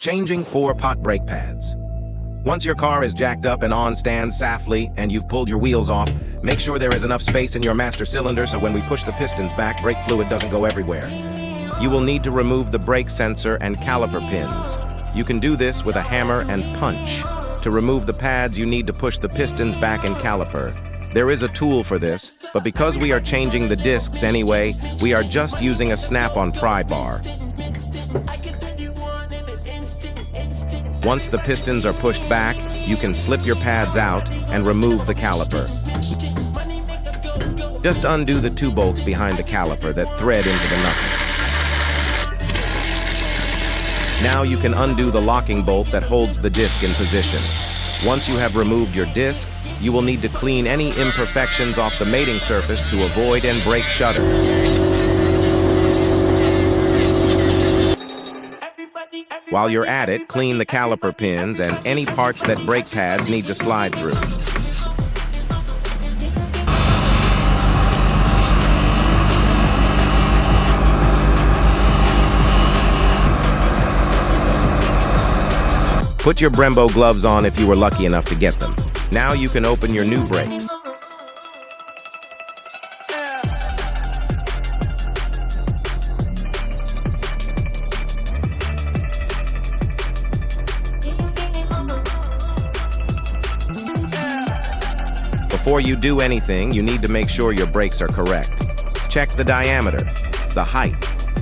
Changing 4-pot brake pads. Once your car is jacked up and on stands safely and you've pulled your wheels off, make sure there is enough space in your master cylinder so when we push the pistons back, brake fluid doesn't go everywhere. You will need to remove the brake sensor and caliper pins. You can do this with a hammer and punch. To remove the pads, you need to push the pistons back and caliper. There is a tool for this, but because we are changing the discs anyway, we are just using a snap-on pry bar. Once the pistons are pushed back, you can slip your pads out and remove the caliper. Just undo the 2 bolts behind the caliper that thread into the nut. Now you can undo the locking bolt that holds the disc in position. Once you have removed your disc, you will need to clean any imperfections off the mating surface to avoid and break shutters. While you're at it, clean the caliper pins and any parts that brake pads need to slide through. Put your Brembo gloves on if you were lucky enough to get them. Now you can open your new brakes. Before you do anything, you need to make sure your brakes are correct. Check the diameter, the height,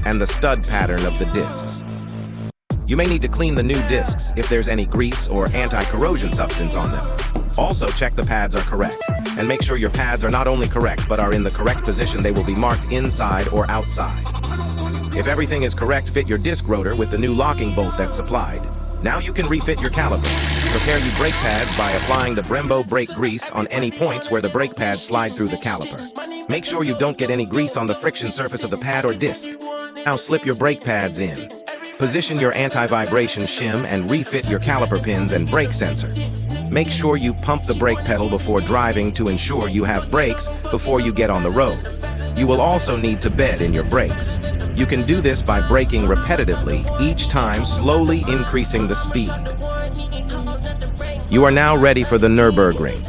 and the stud pattern of the discs. You may need to clean the new discs if there's any grease or anti-corrosion substance on them. Also check the pads are correct, and make sure your pads are not only correct but are in the correct position. They will be marked inside or outside. If everything is correct, fit your disc rotor with the new locking bolt that's supplied. Now you can refit your caliper. Prepare your brake pads by applying the Brembo brake grease on any points where the brake pads slide through the caliper. Make sure you don't get any grease on the friction surface of the pad or disc. Now slip your brake pads in. Position your anti-vibration shim and refit your caliper pins and brake sensor. Make sure you pump the brake pedal before driving to ensure you have brakes before you get on the road. You will also need to bed in your brakes. You can do this by braking repetitively, each time slowly increasing the speed. You are now ready for the Nürburgring.